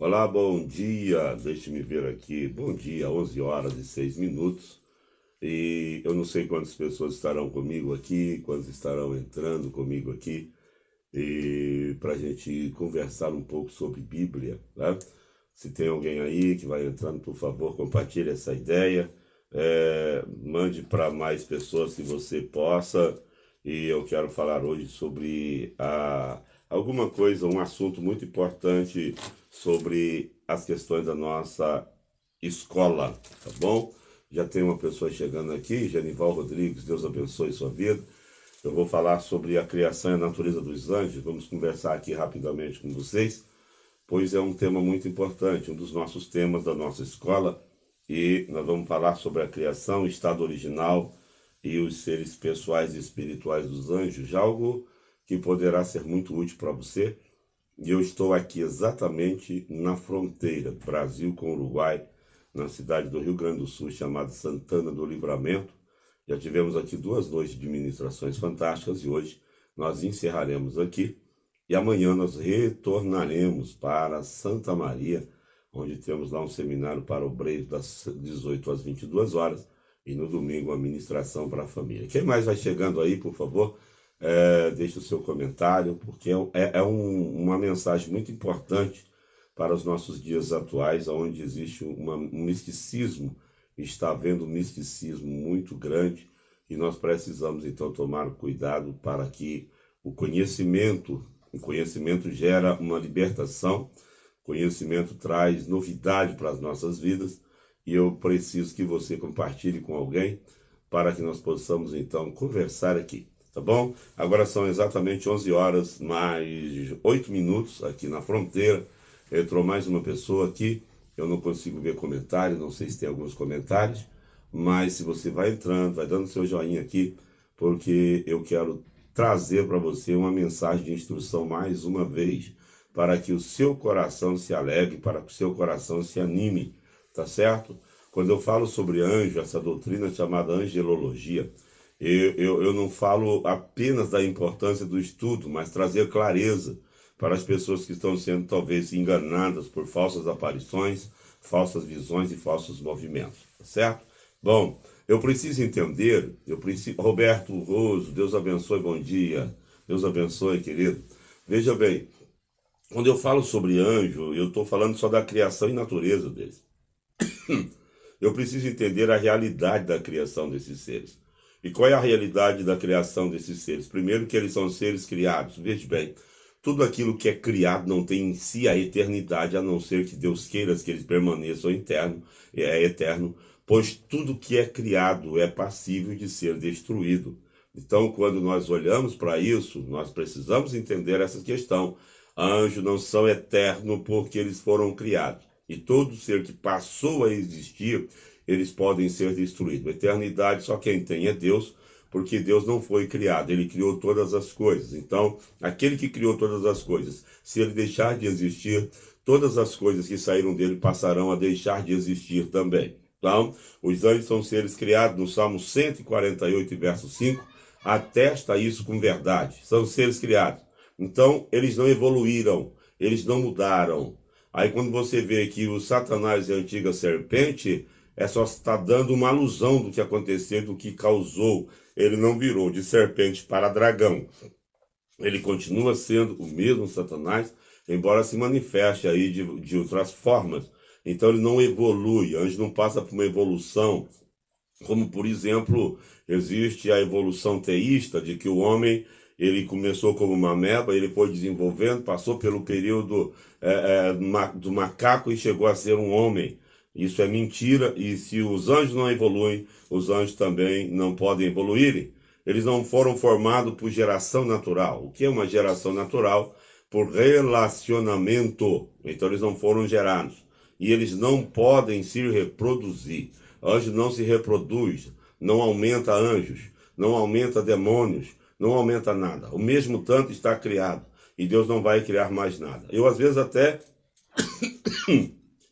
Olá, bom dia. Deixe-me ver aqui. Bom dia, 11 horas e 6 minutos. E eu não sei quantas pessoas estarão comigo aqui, quantas estarão entrando comigo aqui, e para a gente conversar um pouco sobre Bíblia, né? Se tem alguém aí que vai entrando, por favor, compartilhe essa ideia. Mande para mais pessoas se você possa. E eu quero falar hoje sobre alguma coisa, um assunto muito importante sobre as questões da nossa escola, tá bom? Já tem uma pessoa chegando aqui, Genival Rodrigues, Deus abençoe sua vida. Eu vou falar sobre a criação e a natureza dos anjos. Vamos conversar aqui rapidamente com vocês, pois é um tema muito importante, um dos nossos temas da nossa escola. E nós vamos falar sobre a criação, o estado original e os seres pessoais e espirituais dos anjos, algo que poderá ser muito útil para você. E eu estou aqui exatamente na fronteira Brasil com Uruguai, na cidade do Rio Grande do Sul, chamada Santana do Livramento. Já tivemos aqui 2 noites de ministrações fantásticas e hoje nós encerraremos aqui. E amanhã nós retornaremos para Santa Maria, onde temos lá um seminário para obreiros das 18 às 22 horas e no domingo a ministração para a família. Quem mais vai chegando aí, por favor, deixe o seu comentário, porque uma mensagem muito importante para os nossos dias atuais, onde existe um misticismo, está havendo um misticismo muito grande e nós precisamos então tomar cuidado para que o conhecimento gera uma libertação, conhecimento traz novidade para as nossas vidas e eu preciso que você compartilhe com alguém para que nós possamos então conversar aqui, tá bom? Agora são exatamente 11 horas mais 8 minutos aqui na fronteira. Entrou mais uma pessoa aqui, eu não consigo ver comentários, não sei se tem alguns comentários, mas se você vai entrando, vai dando seu joinha aqui, porque eu quero trazer para você uma mensagem de instrução mais uma vez, para que o seu coração se alegre, para que o seu coração se anime, tá certo? Quando eu falo sobre anjo, essa doutrina chamada angelologia, eu não falo apenas da importância do estudo, mas trazer clareza para as pessoas que estão sendo talvez enganadas por falsas aparições, falsas visões e falsos movimentos, tá certo? Bom, eu preciso entender, Roberto Roso, Deus abençoe, bom dia, Deus abençoe, querido. Veja bem, quando eu falo sobre anjo, eu estou falando só da criação e natureza deles. Eu preciso entender a realidade da criação desses seres. E qual é a realidade da criação desses seres? Primeiro que eles são seres criados, veja bem, tudo aquilo que é criado não tem em si a eternidade, a não ser que Deus queira que eles permaneçam eterno, pois tudo que é criado é passível de ser destruído. Então, quando nós olhamos para isso, nós precisamos entender essa questão. Anjos não são eternos porque eles foram criados. E todo ser que passou a existir, eles podem ser destruídos. Eternidade só quem tem é Deus, porque Deus não foi criado, ele criou todas as coisas. Então, aquele que criou todas as coisas, se ele deixar de existir, todas as coisas que saíram dele passarão a deixar de existir também. Então, os anjos são seres criados no Salmo 148, verso 5, atesta isso com verdade. São seres criados. Então, eles não evoluíram, eles não mudaram. Aí, quando você vê que o Satanás é a antiga serpente, só está dando uma alusão do que aconteceu, do que causou. Ele não virou de serpente para dragão. Ele continua sendo o mesmo Satanás, embora se manifeste aí de outras formas. Então ele não evolui, anjo não passa por uma evolução, como por exemplo, existe a evolução teísta, de que o homem ele começou como uma ameba, ele foi desenvolvendo, passou pelo período do macaco e chegou a ser um homem. Isso é mentira, e se os anjos não evoluem, os anjos também não podem evoluir. Eles não foram formados por geração natural. O que é uma geração natural? Por relacionamento. Então eles não foram gerados. E eles não podem se reproduzir. Anjo não se reproduz, não aumenta anjos, não aumenta demônios, não aumenta nada. O mesmo tanto está criado. E Deus não vai criar mais nada. Eu às vezes até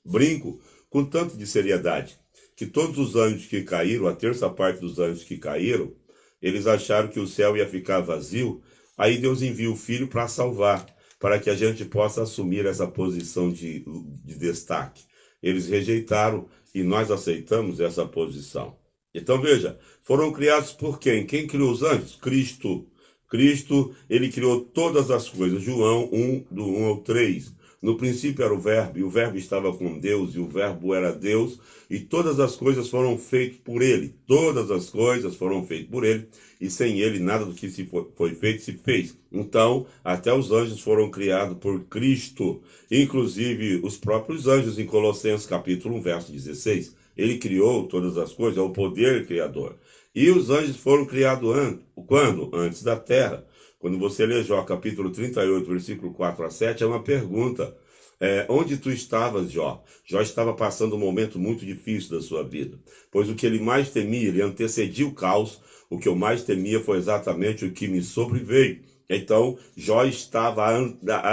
brinco com tanto de seriedade, que todos os anjos que caíram, a terça parte dos anjos que caíram, eles acharam que o céu ia ficar vazio, aí Deus envia o Filho para salvar. para que a gente possa assumir essa posição de destaque. Eles rejeitaram e nós aceitamos essa posição. Então veja, foram criados por quem? Quem criou os anjos? Cristo. Cristo, ele criou todas as coisas. João 1, do 1 ao 3. No princípio era o Verbo, e o Verbo estava com Deus, e o Verbo era Deus, e todas as coisas foram feitas por ele. Todas as coisas foram feitas por ele, e sem ele nada do que foi feito se fez. Então, até os anjos foram criados por Cristo, inclusive os próprios anjos, em Colossenses capítulo 1, verso 16. Ele criou todas as coisas, é o poder criador. E os anjos foram criados quando? Antes da terra. Quando você lê Jó, capítulo 38, versículo 4 a 7, é uma pergunta. Onde tu estavas, Jó? Jó estava passando um momento muito difícil da sua vida, pois o que ele mais temia, ele antecedia o caos, o que eu mais temia foi exatamente o que me sobreveio. Então, Jó estava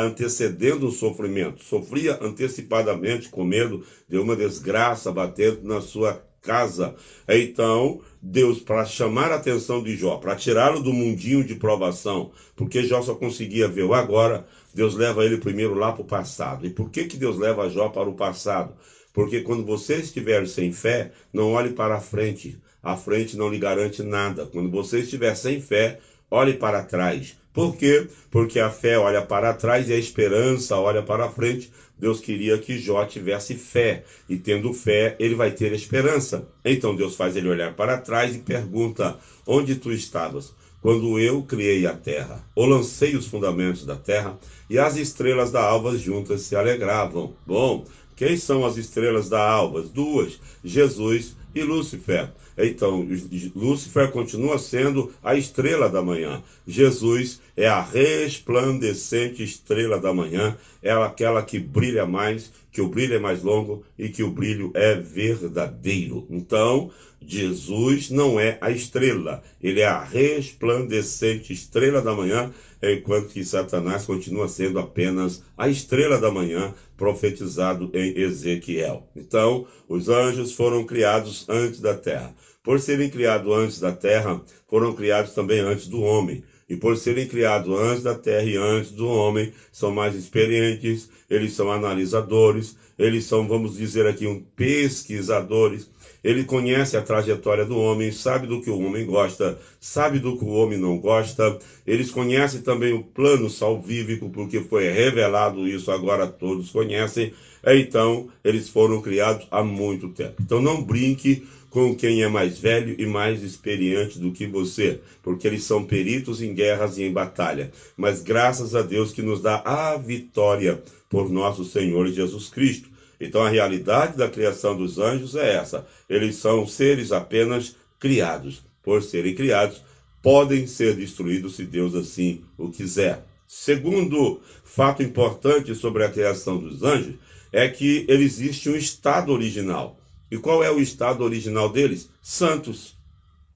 antecedendo o sofrimento, sofria antecipadamente com medo de uma desgraça batendo na sua casa. Então, Deus, para chamar a atenção de Jó, para tirá-lo do mundinho de provação, porque Jó só conseguia ver o agora, Deus leva ele primeiro lá para o passado. E por que Deus leva Jó para o passado? Porque quando você estiver sem fé, não olhe para a frente. A frente não lhe garante nada. Quando você estiver sem fé, olhe para trás. Por quê? Porque a fé olha para trás e a esperança olha para a frente. Deus queria que Jó tivesse fé, e tendo fé, ele vai ter esperança. Então Deus faz ele olhar para trás e pergunta: onde tu estavas? Quando eu criei a terra, ou lancei os fundamentos da terra, e as estrelas da alva juntas se alegravam. Bom, quem são as estrelas da alva? Duas, Jesus e Lúcifer. Então, Lúcifer continua sendo a estrela da manhã. Jesus é a resplandecente estrela da manhã, é aquela que brilha mais, que o brilho é mais longo e que o brilho é verdadeiro. Então, Jesus não é a estrela, ele é a resplandecente estrela da manhã, enquanto que Satanás continua sendo apenas a estrela da manhã, profetizado em Ezequiel. Então, os anjos foram criados antes da terra. Por serem criados antes da terra, foram criados também antes do homem. E por serem criados antes da terra e antes do homem, são mais experientes, eles são analisadores, eles são, vamos dizer aqui, pesquisadores. Ele conhece a trajetória do homem, sabe do que o homem gosta, sabe do que o homem não gosta. Eles conhecem também o plano salvífico, porque foi revelado isso, agora todos conhecem. Então, eles foram criados há muito tempo. Então, não brinque com quem é mais velho e mais experiente do que você, porque eles são peritos em guerras e em batalha. Mas graças a Deus que nos dá a vitória por nosso Senhor Jesus Cristo. Então a realidade da criação dos anjos é essa. Eles são seres apenas criados. Por serem criados, podem ser destruídos se Deus assim o quiser. Segundo fato importante sobre a criação dos anjos é que existe um estado original. E qual é o estado original deles? Santos.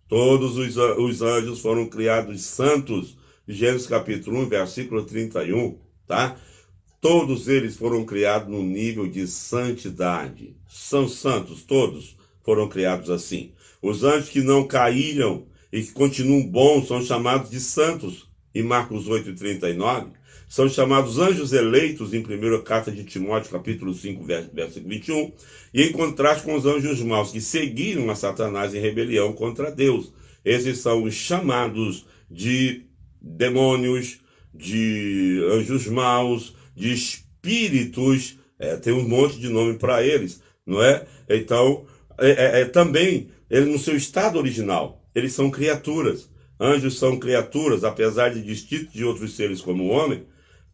Todos os anjos foram criados santos. Gênesis capítulo 1, versículo 31, tá? Todos eles foram criados no nível de santidade. São santos, todos foram criados assim. Os anjos que não caíram e que continuam bons são chamados de santos. Em Marcos 8, 39, são chamados anjos eleitos em 1ª carta de Timóteo, capítulo 5, versículo 21, e em contraste com os anjos maus que seguiram a Satanás em rebelião contra Deus. Esses são os chamados de demônios, de anjos maus, de espíritos, tem um monte de nome para eles, não é? Então, também, eles no seu estado original, eles são criaturas. Anjos são criaturas, apesar de distintos de outros seres como o homem,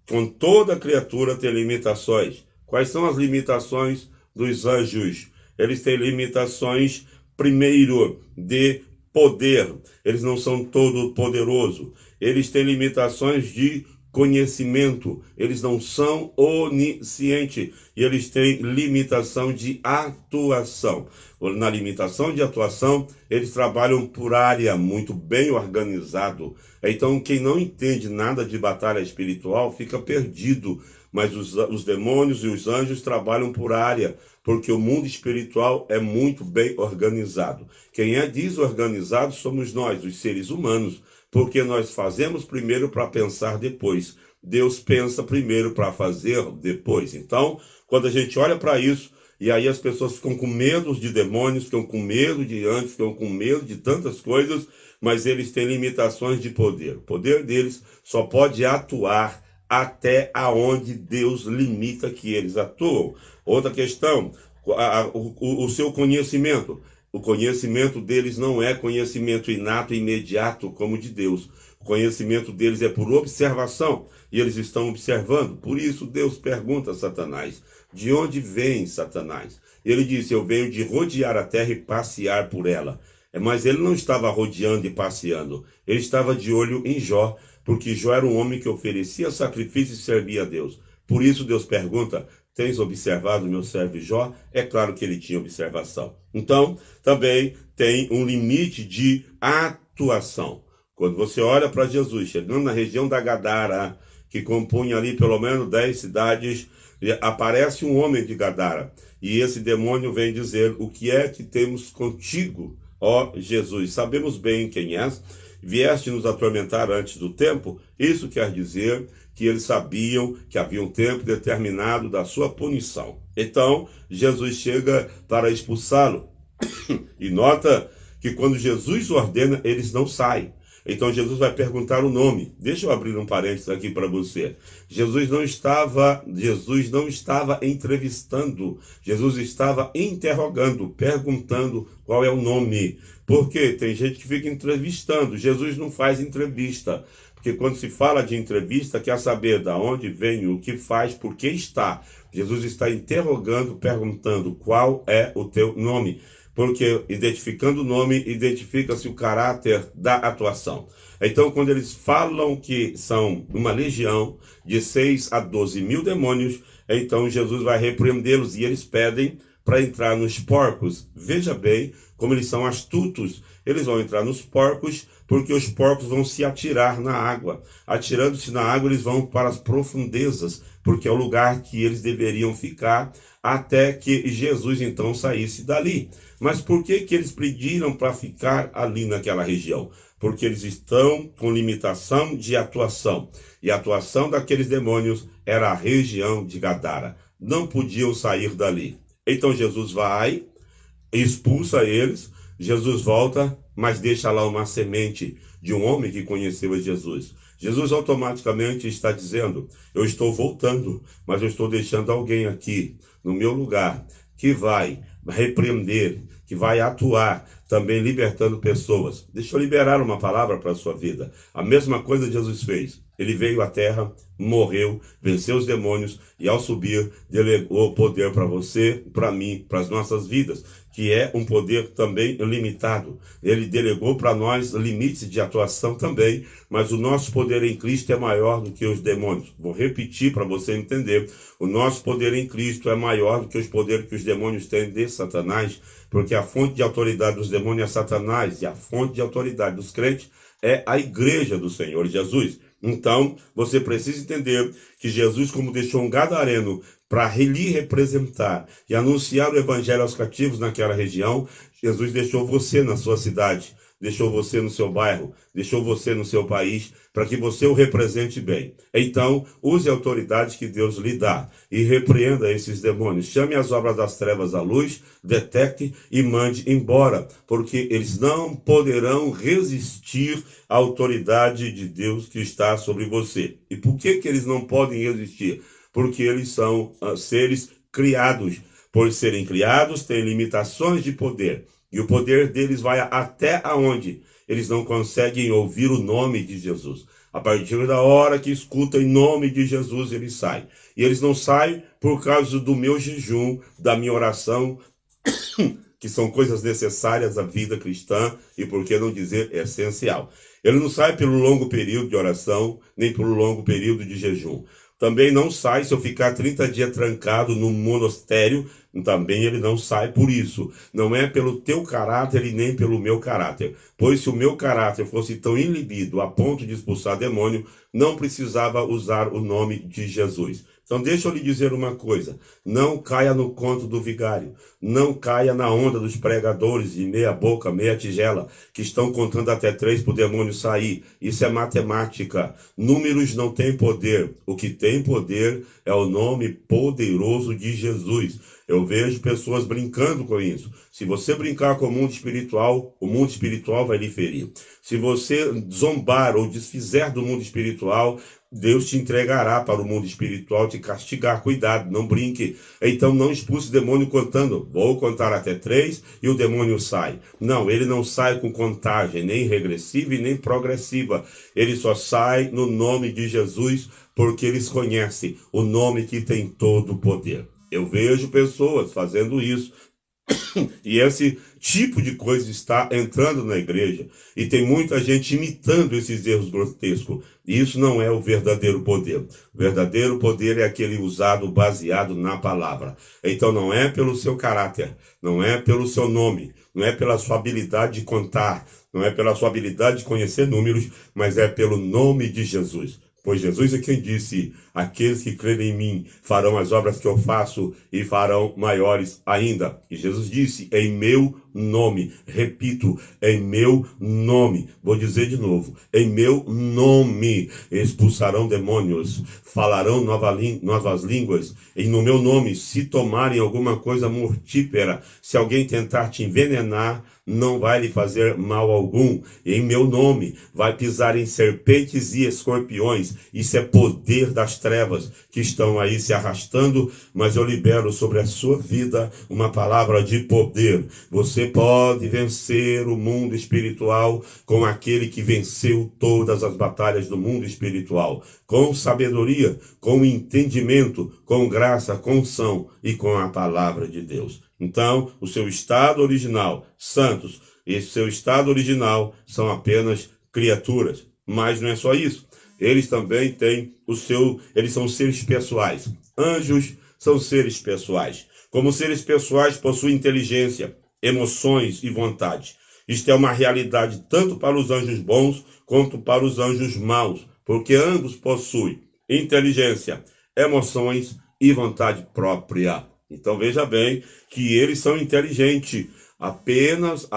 com toda criatura tem limitações. Quais são as limitações dos anjos? Eles têm limitações, primeiro, de poder. Eles não são todo poderosos. Eles têm limitações de conhecimento. Eles não são oniscientes. E eles têm limitação de atuação. Na limitação de atuação, eles trabalham por área, muito bem organizado. Então, quem não entende nada de batalha espiritual fica perdido. Mas os demônios e os anjos trabalham por área, porque o mundo espiritual é muito bem organizado. Quem é desorganizado somos nós, os seres humanos. porque nós fazemos primeiro para pensar depois. Deus pensa primeiro para fazer depois. Então, quando a gente olha para isso, e aí as pessoas ficam com medo de demônios, ficam com medo de anjos, ficam com medo de tantas coisas, mas eles têm limitações de poder. O poder deles só pode atuar até aonde Deus limita que eles atuam. Outra questão, o seu conhecimento. O conhecimento deles não é conhecimento inato e imediato como o de Deus. O conhecimento deles é por observação, e eles estão observando. Por isso Deus pergunta a Satanás: de onde vem Satanás? Ele disse: eu venho de rodear a terra e passear por ela. Mas ele não estava rodeando e passeando, ele estava de olho em Jó, porque Jó era um homem que oferecia sacrifício e servia a Deus. Por isso Deus pergunta: tens observado meu servo Jó? É claro que ele tinha observação. Então, também tem um limite de atuação. Quando você olha para Jesus, chegando na região da Gadara, que compunha ali pelo menos 10 cidades, aparece um homem de Gadara. E esse demônio vem dizer: o que é que temos contigo, ó Jesus? Sabemos bem quem és. Vieste nos atormentar antes do tempo. Isso quer dizer que eles sabiam que havia um tempo determinado da sua punição. Então, Jesus chega para expulsá-lo. E nota que quando Jesus ordena, eles não saem. Então Jesus vai perguntar o nome. Deixa eu abrir um parênteses aqui para você. Jesus não estava entrevistando. Jesus estava interrogando, perguntando qual é o nome. Porque tem gente que fica entrevistando. Jesus não faz entrevista. Porque quando se fala de entrevista, quer saber de onde vem, o que faz, por que está. Jesus está interrogando, perguntando qual é o teu nome. Porque identificando o nome, identifica-se o caráter da atuação. Então, quando eles falam que são uma legião de 6 a 12 mil demônios, então Jesus vai repreendê-los e eles pedem para entrar nos porcos. Veja bem como eles são astutos. Eles vão entrar nos porcos porque os porcos vão se atirar na água. Atirando-se na água, eles vão para as profundezas, porque é o lugar que eles deveriam ficar até que Jesus então saísse dali. Mas por que eles pediram para ficar ali naquela região? Porque eles estão com limitação de atuação. E a atuação daqueles demônios era a região de Gadara. Não podiam sair dali. Então Jesus vai, expulsa eles, Jesus volta, mas deixa lá uma semente de um homem que conheceu a Jesus. Jesus automaticamente está dizendo: eu estou voltando, mas eu estou deixando alguém aqui, no meu lugar, que vai repreender, que vai atuar, também libertando pessoas. Deixa eu liberar uma palavra para a sua vida. A mesma coisa Jesus fez. Ele veio à terra, morreu, venceu os demônios e ao subir delegou poder para você, para mim, para as nossas vidas, que é um poder também limitado. Ele delegou para nós limites de atuação também, mas o nosso poder em Cristo é maior do que os demônios. Vou repetir para você entender. O nosso poder em Cristo é maior do que os poderes que os demônios têm de Satanás, porque a fonte de autoridade dos demônios é Satanás e a fonte de autoridade dos crentes é a igreja do Senhor Jesus. Então, você precisa entender que Jesus, como deixou um gadareno para lhe representar e anunciar o evangelho aos cativos naquela região, Jesus deixou você na sua cidade, deixou você no seu bairro, deixou você no seu país, para que você o represente bem. Então, use a autoridade que Deus lhe dá e repreenda esses demônios. Chame as obras das trevas à luz, detecte e mande embora, porque eles não poderão resistir à autoridade de Deus que está sobre você. E por que eles não podem resistir? Porque eles são seres criados. Por serem criados, têm limitações de poder. E o poder deles vai até aonde? Eles não conseguem ouvir o nome de Jesus. A partir da hora que escutam em nome de Jesus, eles saem. E eles não saem por causa do meu jejum, da minha oração, que são coisas necessárias à vida cristã e, por que não dizer, essencial. Ele não sai pelo longo período de oração, nem pelo longo período de jejum. Também não sai se eu ficar 30 dias trancado num monastério, também ele não sai por isso. Não é pelo teu caráter e nem pelo meu caráter. Pois se o meu caráter fosse tão inibido a ponto de expulsar demônio, não precisava usar o nome de Jesus. Então deixa eu lhe dizer uma coisa, não caia no conto do vigário, não caia na onda dos pregadores de meia boca, meia tigela, que estão contando até 3 para o demônio sair. Isso é matemática. Números não têm poder. O que tem poder é o nome poderoso de Jesus. Eu vejo pessoas brincando com isso. Se você brincar com o mundo espiritual vai lhe ferir. Se você zombar ou desfizer do mundo espiritual, Deus te entregará para o mundo espiritual te castigar. Cuidado, não brinque. Então não expulse o demônio contando. Vou contar até 3 e o demônio sai. Não, ele não sai com contagem, nem regressiva e nem progressiva. Ele só sai no nome de Jesus, porque eles conhecem o nome que tem todo o poder. Eu vejo pessoas fazendo isso. E esse tipo de coisa está entrando na igreja. E tem muita gente imitando esses erros grotescos. E isso não é o verdadeiro poder. O verdadeiro poder é aquele usado baseado na palavra. Então não é pelo seu caráter, não é pelo seu nome, não é pela sua habilidade de contar, não é pela sua habilidade de conhecer números, mas é pelo nome de Jesus. Pois Jesus é quem disse, aqueles que crerem em mim farão as obras que eu faço e farão maiores ainda. E Jesus disse, em meu nome, repito, em meu nome, vou dizer de novo, em meu nome expulsarão demônios, falarão novas línguas, e no meu nome, se tomarem alguma coisa mortífera, se alguém tentar te envenenar, não vai lhe fazer mal algum. Em meu nome vai pisar em serpentes e escorpiões. Isso é poder das trevas que estão aí se arrastando, mas eu libero sobre a sua vida uma palavra de poder. Você pode vencer o mundo espiritual com aquele que venceu todas as batalhas do mundo espiritual. Com sabedoria, com entendimento, com graça, com unção e com a palavra de Deus. Então, o seu estado original, santos, e seu estado original são apenas criaturas. Mas não é só isso. Eles também têm eles são seres pessoais. Anjos são seres pessoais. Como seres pessoais, possuem inteligência, emoções e vontade. Isto é uma realidade tanto para os anjos bons quanto para os anjos maus, porque ambos possuem inteligência, emoções e vontade própria. Então veja bem que eles são inteligentes. Apenas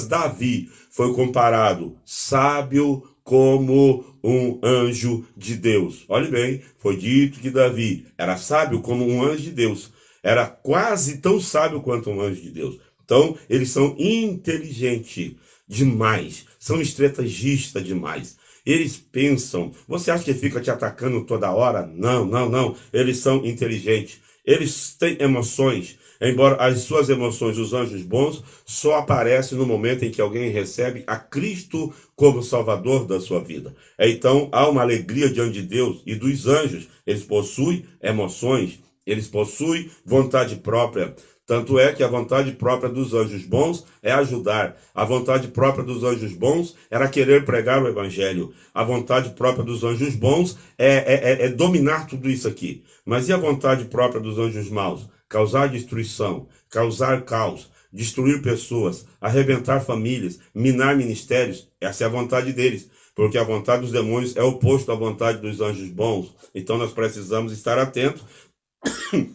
Davi foi comparado sábio como um anjo de Deus. Olhe bem, foi dito que Davi era sábio como um anjo de Deus. Era quase tão sábio quanto um anjo de Deus. Então, eles são inteligentes demais, são estrategistas demais. Eles pensam, você acha que fica te atacando toda hora? Não. Eles são inteligentes. Eles têm emoções. Embora as suas emoções, os anjos bons, só aparecem no momento em que alguém recebe a Cristo como Salvador da sua vida. Então, há uma alegria diante de Deus e dos anjos. Eles possuem emoções, eles possuem vontade própria. Tanto é que a vontade própria dos anjos bons é ajudar. A vontade própria dos anjos bons era querer pregar o evangelho. A vontade própria dos anjos bons é dominar tudo isso aqui. Mas e a vontade própria dos anjos maus? Causar destruição, causar caos, destruir pessoas, arrebentar famílias, minar ministérios. Essa é a vontade deles. Porque a vontade dos demônios é oposto à vontade dos anjos bons. Então nós precisamos estar atentos,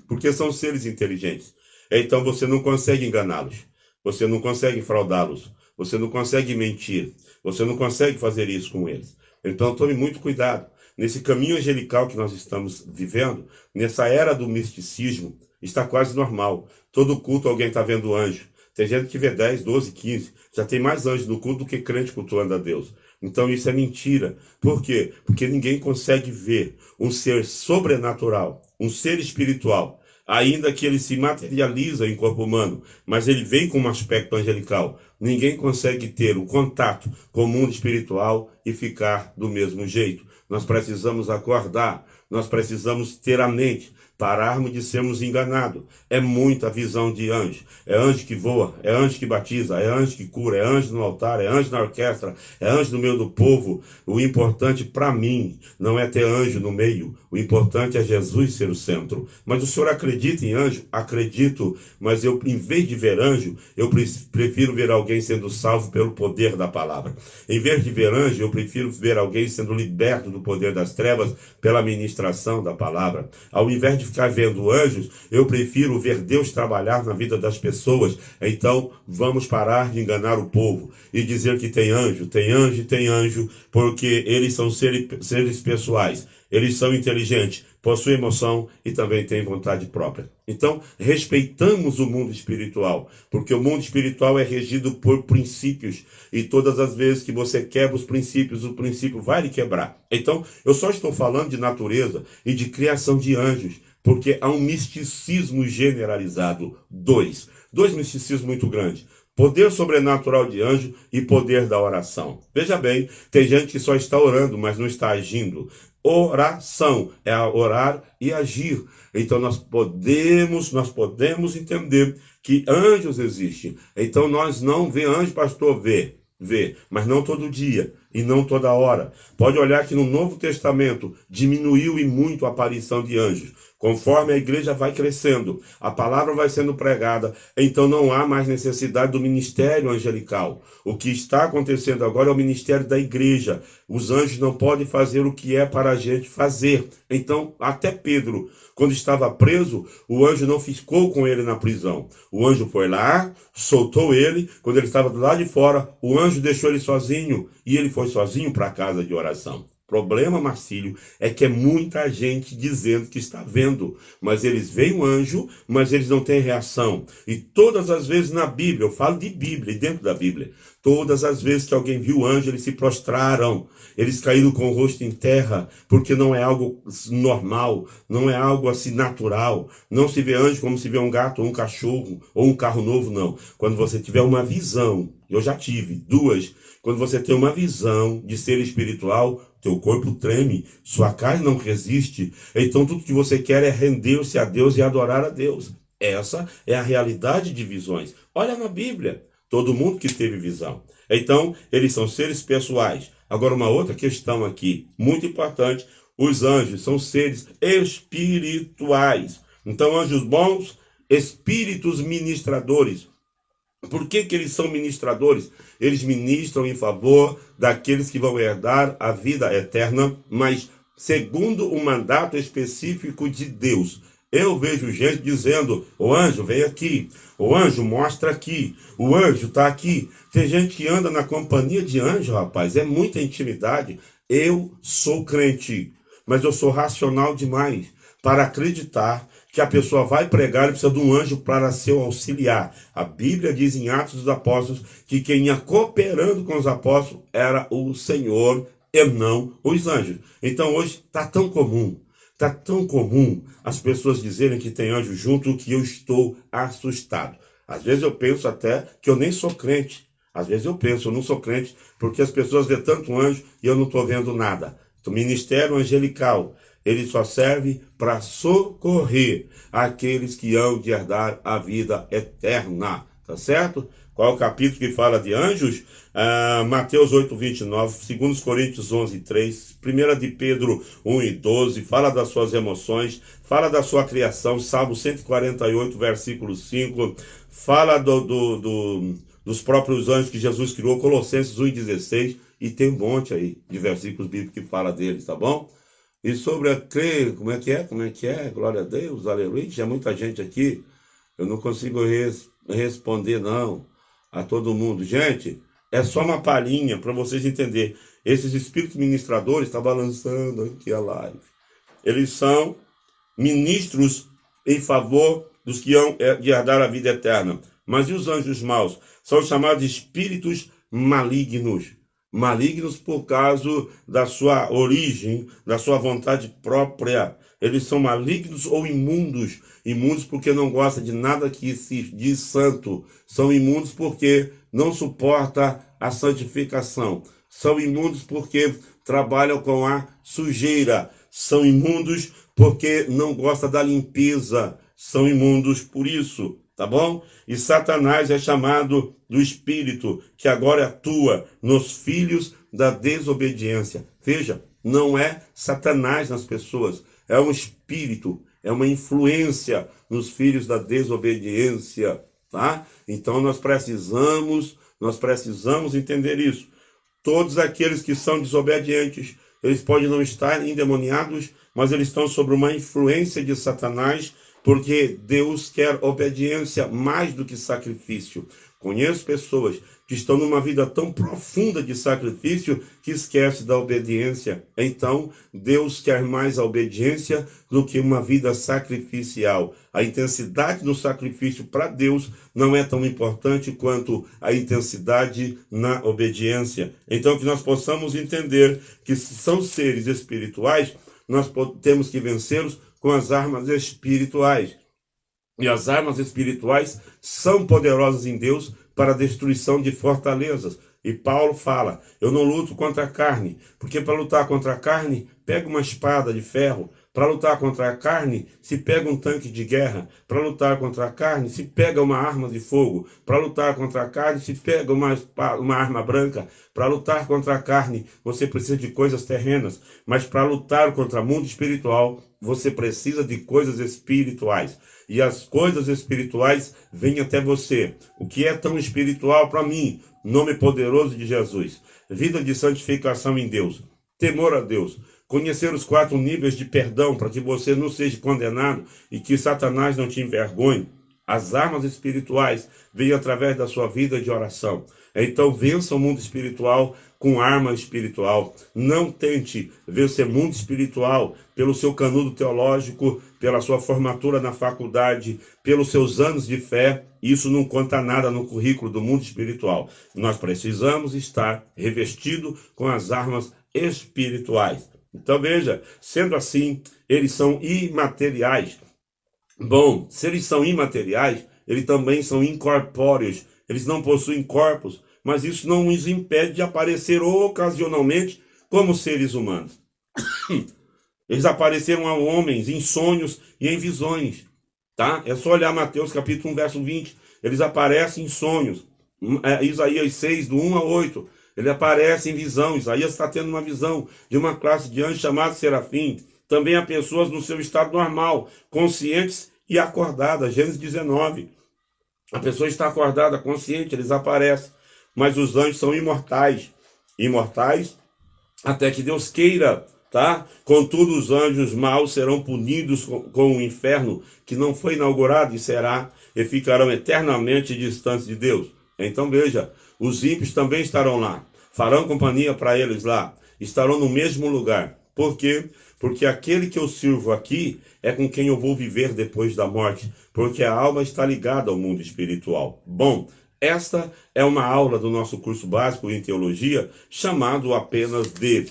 porque são seres inteligentes. Então você não consegue enganá-los, você não consegue fraudá-los, você não consegue mentir, você não consegue fazer isso com eles. Então tome muito cuidado. Nesse caminho angelical que nós estamos vivendo, nessa era do misticismo, está quase normal. Todo culto alguém está vendo anjo. Tem gente que vê 10, 12, 15. Já tem mais anjos no culto do que crente cultuando a Deus. Então isso é mentira. Por quê? Porque ninguém consegue ver um ser sobrenatural, um ser espiritual, ainda que ele se materializa em corpo humano, mas ele vem com um aspecto angelical. Ninguém consegue ter o contato com o mundo espiritual e ficar do mesmo jeito. Nós precisamos acordar, nós precisamos ter a mente pararmos de sermos enganados. É muita visão de anjo. É anjo que voa, é anjo que batiza, é anjo que cura, é anjo no altar, é anjo na orquestra, é anjo no meio do povo. O importante para mim não é ter anjo no meio. O importante é Jesus ser o centro. Mas o senhor acredita em anjo? Acredito, mas eu, em vez de ver anjo, eu prefiro ver alguém sendo salvo pelo poder da palavra. Em vez de ver anjo, eu prefiro ver alguém sendo liberto do poder das trevas pela ministração da palavra. Ao invés de ficar vendo anjos, eu prefiro ver Deus trabalhar na vida das pessoas. Então, vamos parar de enganar o povo e dizer que tem anjo, porque eles são seres pessoais. Eles são inteligentes, possuem emoção e também têm vontade própria. Então, respeitamos o mundo espiritual, porque o mundo espiritual é regido por princípios. E todas as vezes que você quebra os princípios, o princípio vai lhe quebrar. Então, eu só estou falando de natureza e de criação de anjos, porque há um misticismo generalizado. Dois misticismos muito grandes. Poder sobrenatural de anjo e poder da oração. Veja bem, tem gente que só está orando, mas não está agindo. Oração é orar e agir. Então nós podemos entender que anjos existem. Então nós não vê anjo, pastor, vê, mas não todo dia e não toda hora. Pode olhar que no Novo Testamento diminuiu e muito a aparição de anjos. Conforme a igreja vai crescendo, a palavra vai sendo pregada, então não há mais necessidade do ministério angelical. O que está acontecendo agora é o ministério da igreja. Os anjos não podem fazer o que é para a gente fazer. Então, até Pedro, quando estava preso, o anjo não ficou com ele na prisão. O anjo foi lá, soltou ele. Quando ele estava do lado de fora, o anjo deixou ele sozinho e ele foi sozinho para a casa de oração. O problema, Marcílio, é que é muita gente dizendo que está vendo, mas eles veem o anjo, mas eles não têm reação. E todas as vezes na Bíblia, eu falo de Bíblia e dentro da Bíblia, todas as vezes que alguém viu o anjo, eles se prostraram, eles caíram com o rosto em terra, porque não é algo normal, não é algo assim natural. Não se vê anjo como se vê um gato, ou um cachorro, ou um carro novo, não. Quando você tiver uma visão, eu já tive duas, quando você tem uma visão de ser espiritual, teu corpo treme, sua carne não resiste. Então tudo que você quer é render-se a Deus e adorar a Deus. Essa é a realidade de visões. Olha na Bíblia, todo mundo que teve visão. Então, eles são seres pessoais. Agora, uma outra questão aqui, muito importante, os anjos são seres espirituais. Então, anjos bons, espíritos ministradores. Por que eles são ministradores? Eles ministram em favor daqueles que vão herdar a vida eterna, mas segundo um mandato específico de Deus. Eu vejo gente dizendo, o anjo vem aqui, o anjo mostra aqui, o anjo está aqui. Tem gente que anda na companhia de anjo, rapaz, é muita intimidade. Eu sou crente, mas eu sou racional demais para acreditar que a pessoa vai pregar e precisa de um anjo para seu auxiliar. A Bíblia diz em Atos dos Apóstolos que quem ia cooperando com os apóstolos era o Senhor e não os anjos. Então hoje está tão comum as pessoas dizerem que tem anjo junto que eu estou assustado. Às vezes eu penso até que eu nem sou crente. Às vezes eu penso, eu não sou crente, porque as pessoas vêem tanto anjo e eu não estou vendo nada. O ministério angelical, ele só serve para socorrer aqueles que hão de herdar a vida eterna, tá certo? Qual é o capítulo que fala de anjos? Mateus 8, 29, 2 Coríntios 11, 3, 1 de Pedro 1 e 12, fala das suas emoções, fala da sua criação, Salmo 148, versículo 5, fala dos próprios anjos que Jesus criou, Colossenses 1 e 16, e tem um monte aí de versículos bíblicos que fala deles, tá bom? E sobre a crer, como é que é? Glória a Deus, aleluia. Tinha muita gente aqui, eu não consigo responder não a todo mundo. Gente, é só uma palhinha para vocês entenderem. Esses espíritos ministradores, está balançando aqui a live. Eles são ministros em favor dos que hão de herdar a vida eterna. Mas e os anjos maus? São chamados de espíritos malignos. Malignos por causa da sua origem, da sua vontade própria. Eles são malignos ou imundos. Imundos porque não gostam de nada que se diz santo. São imundos porque não suportam a santificação. São imundos porque trabalham com a sujeira. são imundos porque não gostam da limpeza, são imundos por isso, tá bom? E Satanás é chamado do espírito que agora atua nos filhos da desobediência. Veja, não é Satanás nas pessoas, é um espírito, é uma influência nos filhos da desobediência, tá? Então nós precisamos entender isso. Todos aqueles que são desobedientes, eles podem não estar endemoniados, mas eles estão sob uma influência de Satanás, porque Deus quer obediência mais do que sacrifício. Conheço pessoas que estão numa vida tão profunda de sacrifício que esquece da obediência. Então, Deus quer mais a obediência do que uma vida sacrificial. A intensidade do sacrifício para Deus não é tão importante quanto a intensidade na obediência. Então, que nós possamos entender que se são seres espirituais, nós temos que vencê-los com as armas espirituais. E as armas espirituais são poderosas em Deus para a destruição de fortalezas. E Paulo fala, eu não luto contra a carne, porque para lutar contra a carne, pega uma espada de ferro. Para lutar contra a carne, se pega um tanque de guerra. Para lutar contra a carne, se pega uma arma de fogo. Para lutar contra a carne, se pega uma arma branca. Para lutar contra a carne, você precisa de coisas terrenas. Mas para lutar contra o mundo espiritual, você precisa de coisas espirituais. E as coisas espirituais vêm até você. O que é tão espiritual para mim? Nome poderoso de Jesus. Vida de santificação em Deus. Temor a Deus. Conhecer os 4 níveis de perdão para que você não seja condenado e que Satanás não te envergonhe. As armas espirituais vêm através da sua vida de oração. Então vença o mundo espiritual com arma espiritual. Não tente vencer o mundo espiritual pelo seu canudo teológico, pela sua formatura na faculdade, pelos seus anos de fé. Isso não conta nada no currículo do mundo espiritual. Nós precisamos estar revestidos com as armas espirituais. Então veja, sendo assim, eles são imateriais. Bom, se eles são imateriais, eles também são incorpóreos. Eles não possuem corpos, mas isso não os impede de aparecer ocasionalmente como seres humanos. Eles apareceram a homens em sonhos e em visões, tá? É só olhar Mateus capítulo 1, verso 20. Eles aparecem em sonhos. Isaías 6, do 1 a 8. Ele aparece em visão. Isaías está tendo uma visão de uma classe de anjos chamados serafim. Também há pessoas no seu estado normal, conscientes e acordadas. Gênesis 19. A pessoa está acordada, consciente, eles aparecem. Mas os anjos são imortais. Imortais até que Deus queira, tá? Contudo, os anjos maus serão punidos com o inferno, que não foi inaugurado e será, e ficarão eternamente distantes de Deus. Então veja, os ímpios também estarão lá. Farão companhia para eles lá. Estarão no mesmo lugar. Por quê? Porque aquele que eu sirvo aqui é com quem eu vou viver depois da morte. Porque a alma está ligada ao mundo espiritual. Bom, esta é uma aula do nosso curso básico em teologia, chamado apenas de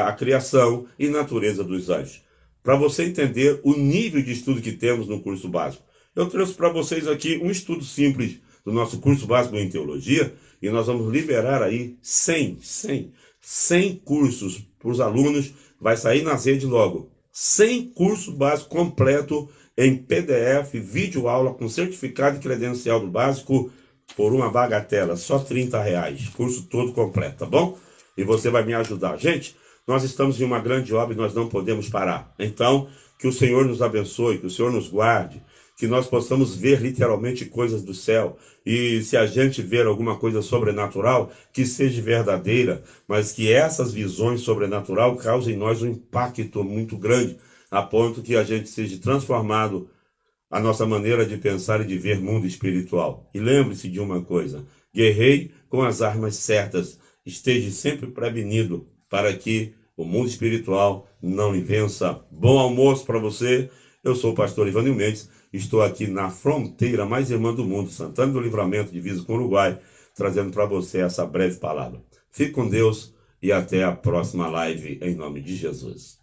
a criação e natureza dos anjos. Para você entender o nível de estudo que temos no curso básico. Eu trouxe para vocês aqui um estudo simples do nosso curso básico em teologia, e nós vamos liberar aí 100 cursos para os alunos, vai sair nas redes logo. 100 cursos básicos completo em PDF, vídeo aula com certificado e credencial do básico por uma bagatela, só R$30. Curso todo completo, tá bom? E você vai me ajudar. Gente, nós estamos em uma grande obra e nós não podemos parar. Então, que o Senhor nos abençoe, que o Senhor nos guarde, que nós possamos ver literalmente coisas do céu. E se a gente ver alguma coisa sobrenatural, que seja verdadeira, mas que essas visões sobrenaturais causem em nós um impacto muito grande, a ponto que a gente seja transformado a nossa maneira de pensar e de ver mundo espiritual. E lembre-se de uma coisa, guerreie com as armas certas, esteja sempre prevenido para que o mundo espiritual não lhe vença. Bom almoço para você. Eu sou o pastor Ivanil Mendes, estou aqui na fronteira mais irmã do mundo, Santana do Livramento, divisa com o Uruguai, trazendo para você essa breve palavra. Fique com Deus e até a próxima live, em nome de Jesus.